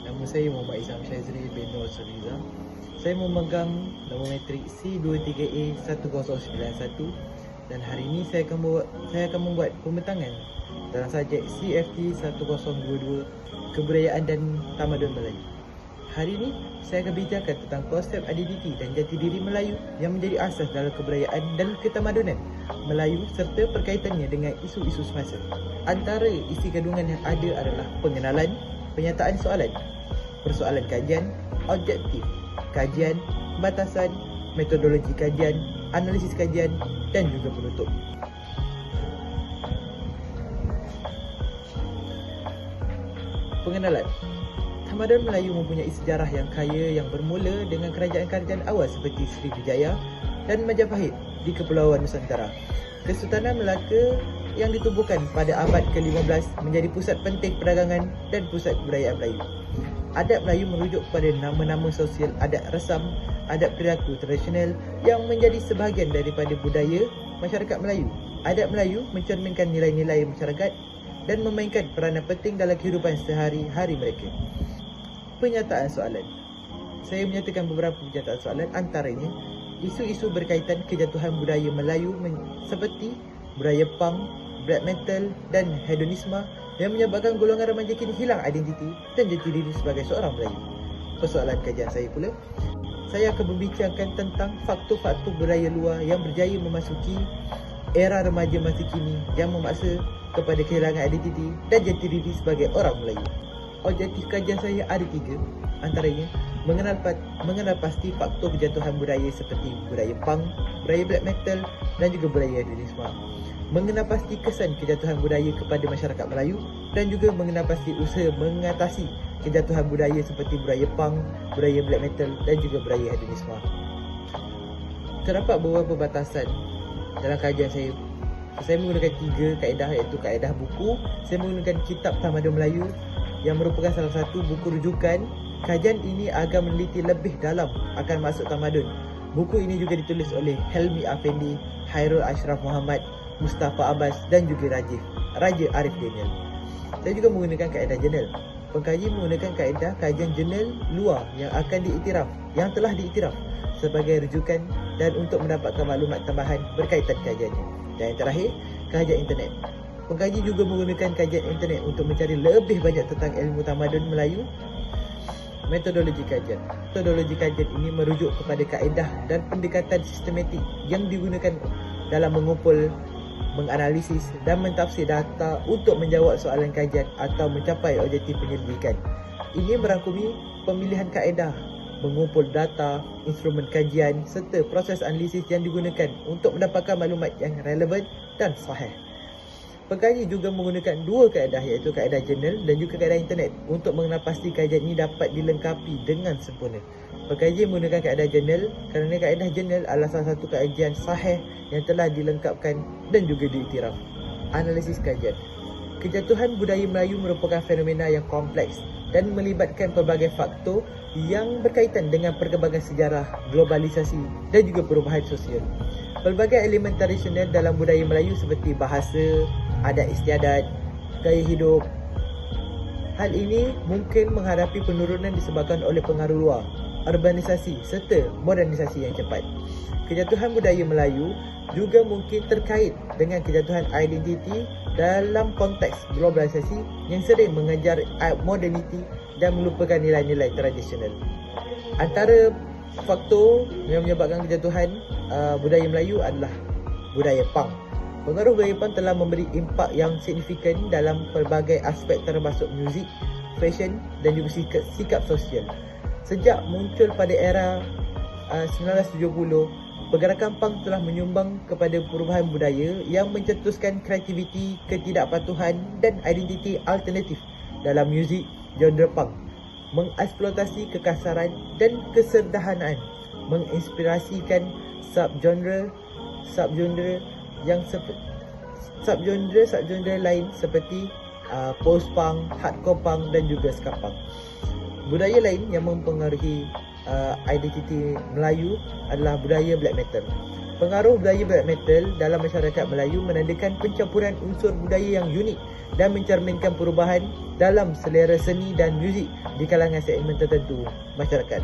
Nama saya Muhammad Izam Syazri bin Nur Suriza. Saya memegang nombor matrik C23A1091 dan hari ini saya akan membuat pembentangan dalam subjek CFT 1022 Kebudayaan dan Tamadun Melayu. Hari ini saya akan bincangkan tentang konsep identiti dan jati diri Melayu yang menjadi asas dalam kebudayaan dan ketamadunan Melayu serta perkaitannya dengan isu-isu semasa. Antara isi kandungan yang ada adalah pengenalan, penyataan soalan, persoalan kajian, objektif, kajian, batasan, metodologi kajian, analisis kajian dan juga penutup. Pengenalan. Tamadun Melayu mempunyai sejarah yang kaya yang bermula dengan kerajaan-kerajaan awal seperti Sriwijaya dan Majapahit di Kepulauan Nusantara. Kesultanan Melaka yang ditubuhkan pada abad ke-15 menjadi pusat penting perdagangan dan pusat kebudayaan Melayu. Adat Melayu merujuk kepada nama-nama sosial adat resam, adat perilaku tradisional yang menjadi sebahagian daripada budaya masyarakat Melayu. Adat Melayu mencerminkan nilai-nilai masyarakat dan memainkan peranan penting dalam kehidupan sehari-hari mereka. Penyataan soalan. Saya menyatakan beberapa penyataan soalan, antaranya isu-isu berkaitan kejatuhan budaya Melayu seperti budaya punk, black metal dan hedonisme yang menyebabkan golongan remaja kini hilang identiti dan jati diri sebagai seorang Melayu. Persoalan kajian saya pula, saya akan membincangkan tentang faktor-faktor budaya luar yang berjaya memasuki era remaja masa kini yang memaksa kepada kehilangan identiti dan jati diri sebagai orang Melayu. Objektif kajian saya ada 3, antaranya mengenal pasti faktor kejatuhan budaya seperti budaya punk, budaya black metal dan juga budaya hedonisme. Mengenal pasti kesan kejatuhan budaya kepada masyarakat Melayu dan juga mengenal pasti usaha mengatasi kejatuhan budaya seperti budaya punk, budaya black metal dan juga budaya hedonisme. Terdapat beberapa batasan dalam kajian saya. Saya menggunakan 3 kaedah, iaitu kaedah buku. Saya menggunakan kitab Tamadun Melayu yang merupakan salah satu buku rujukan. Kajian ini agar meneliti lebih dalam akan maksud tamadun. Buku ini juga ditulis oleh Helmi Afendi, Hairul Ashraf Muhammad, Mustafa Abbas dan juga Raja Arif Daniel. Saya juga menggunakan kaedah jurnal. Pengkaji menggunakan kaedah kajian jurnal luar yang telah diiktiraf sebagai rujukan dan untuk mendapatkan maklumat tambahan berkaitan kajiannya. Dan yang terakhir, kajian internet. Pengkaji juga menggunakan kajian internet untuk mencari lebih banyak tentang ilmu tamadun Melayu. Metodologi kajian. Metodologi kajian ini merujuk kepada kaedah dan pendekatan sistematik yang digunakan dalam mengumpul, menganalisis dan mentafsir data untuk menjawab soalan kajian atau mencapai objektif penyelidikan. Ini merangkumi pemilihan kaedah, mengumpul data, instrumen kajian serta proses analisis yang digunakan untuk mendapatkan maklumat yang relevan dan sahih. Pengkaji juga menggunakan 2 kaedah, iaitu kaedah jurnal dan juga kaedah internet untuk mengenal pasti kajian ini dapat dilengkapi dengan sempurna. Pengkaji menggunakan kaedah jurnal kerana kaedah jurnal adalah salah satu kajian sahih yang telah dilengkapkan dan juga diiktiraf. Analisis kajian. Kejatuhan budaya Melayu merupakan fenomena yang kompleks dan melibatkan pelbagai faktor yang berkaitan dengan perkembangan sejarah, globalisasi dan juga perubahan sosial. Pelbagai elemen tradisional dalam budaya Melayu seperti bahasa, adat istiadat, gaya hidup. Hal ini mungkin menghadapi penurunan disebabkan oleh pengaruh luar, urbanisasi serta modernisasi yang cepat. Kejatuhan budaya Melayu juga mungkin terkait dengan kejatuhan identiti dalam konteks globalisasi yang sering mengejar moderniti dan melupakan nilai-nilai tradisional. Antara faktor yang menyebabkan kejatuhan budaya Melayu adalah budaya punk. Pengaruh budaya punk telah memberi impak yang signifikan dalam pelbagai aspek termasuk muzik, fashion dan juga sikap sosial. Sejak muncul pada era 1970, pergerakan punk telah menyumbang kepada perubahan budaya yang mencetuskan kreativiti, ketidakpatuhan dan identiti alternatif dalam muzik genre punk, mengeksploitasi kekasaran dan kesederhanaan, menginspirasikan subgenre lain seperti post-punk, hardcore punk dan juga ska punk. Budaya lain yang mempengaruhi identiti Melayu adalah budaya black metal. Pengaruh budaya black metal dalam masyarakat Melayu menandakan pencampuran unsur budaya yang unik dan mencerminkan perubahan dalam selera seni dan muzik di kalangan segmen tertentu masyarakat.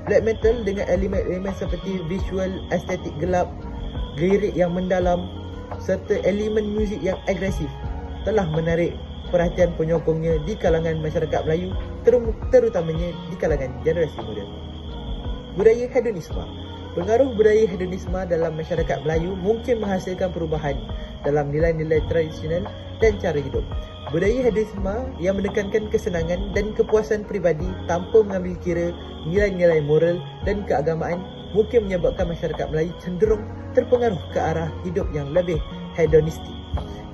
Black metal dengan elemen-elemen seperti visual estetik gelap, lirik yang mendalam serta elemen muzik yang agresif telah menarik perhatian penyokongnya di kalangan masyarakat Melayu, terutamanya di kalangan generasi muda. Budaya hedonisme. Pengaruh budaya hedonisme dalam masyarakat Melayu mungkin menghasilkan perubahan dalam nilai-nilai tradisional dan cara hidup. Budaya hedonisme yang menekankan kesenangan dan kepuasan peribadi tanpa mengambil kira nilai-nilai moral dan keagamaan mungkin menyebabkan masyarakat Melayu cenderung terpengaruh ke arah hidup yang lebih hedonistik.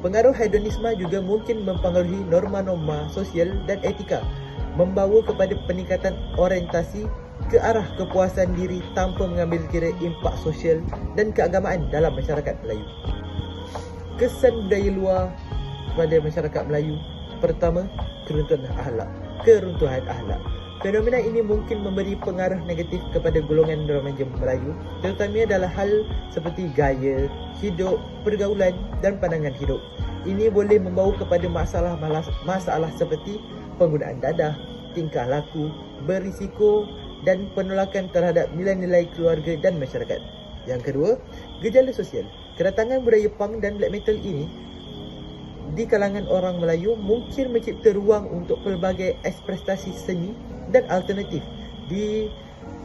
Pengaruh hedonisme juga mungkin mempengaruhi norma-norma sosial dan etika, membawa kepada peningkatan orientasi ke arah kepuasan diri tanpa mengambil kira impak sosial dan keagamaan dalam masyarakat Melayu. Kesan budaya luar pada masyarakat Melayu. Pertama, keruntuhan akhlak. Fenomena ini mungkin memberi pengaruh negatif kepada golongan remaja Melayu, terutamanya dalam hal seperti gaya hidup, pergaulan dan pandangan hidup. Ini boleh membawa kepada masalah seperti penggunaan dadah, tingkah laku, berisiko dan penolakan terhadap nilai-nilai keluarga dan masyarakat. Yang kedua, gejala sosial. Kedatangan budaya punk dan black metal ini di kalangan orang Melayu mungkin mencipta ruang untuk pelbagai ekspresi seni dan alternatif di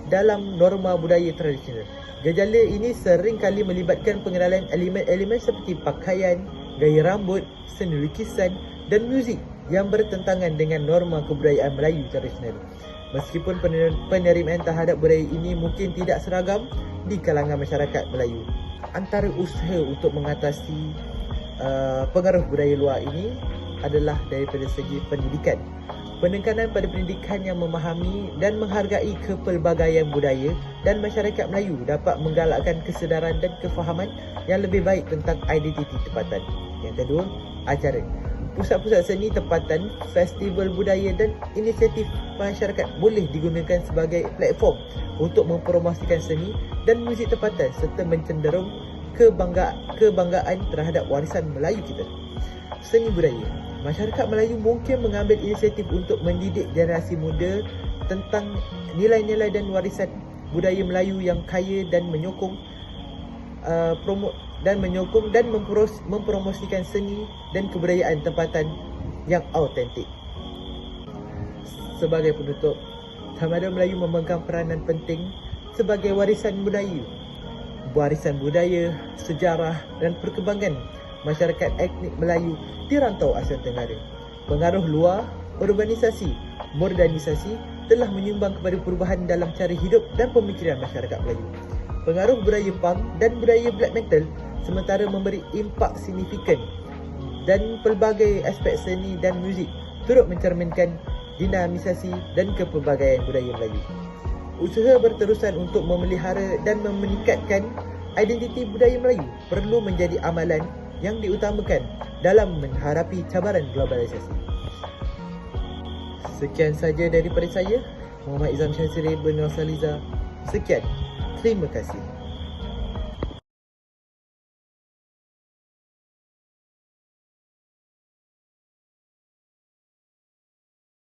dalam norma budaya tradisional. Gejala ini sering kali melibatkan pengenalan elemen-elemen seperti pakaian, gaya rambut, seni lukisan dan muzik yang bertentangan dengan norma kebudayaan Melayu tradisional. Meskipun penerimaan terhadap budaya ini mungkin tidak seragam di kalangan masyarakat Melayu, antara usaha untuk mengatasi pengaruh budaya luar ini adalah daripada segi pendidikan. Penekanan pada pendidikan yang memahami dan menghargai kepelbagaian budaya dan masyarakat Melayu dapat menggalakkan kesedaran dan kefahaman yang lebih baik tentang identiti tempatan. Yang kedua, acara. Pusat-pusat seni tempatan, festival budaya dan inisiatif masyarakat boleh digunakan sebagai platform untuk mempromosikan seni dan muzik tempatan serta mencenderung kebanggaan terhadap warisan Melayu kita. Seni budaya. Masyarakat Melayu mungkin mengambil inisiatif untuk mendidik generasi muda tentang nilai-nilai dan warisan budaya Melayu yang kaya dan menyokong dan mempromosikan seni dan kebudayaan tempatan yang autentik. Sebagai penutup, Tamadun Melayu memegang peranan penting sebagai warisan budaya, sejarah dan perkembangan masyarakat etnik Melayu di rantau Asia Tenggara. Pengaruh luar, urbanisasi, modernisasi telah menyumbang kepada perubahan dalam cara hidup dan pemikiran masyarakat Melayu. Pengaruh budaya punk dan budaya black metal sementara memberi impak signifikan dan pelbagai aspek seni dan muzik turut mencerminkan dinamisasi dan kepelbagaian budaya Melayu. Usaha berterusan untuk memelihara dan meningkatkan identiti budaya Melayu perlu menjadi amalan yang diutamakan dalam menghadapi cabaran globalisasi. Sekian saja daripada saya, Muhammad Izam Syaziri bin Saliza. Sekian, terima kasih.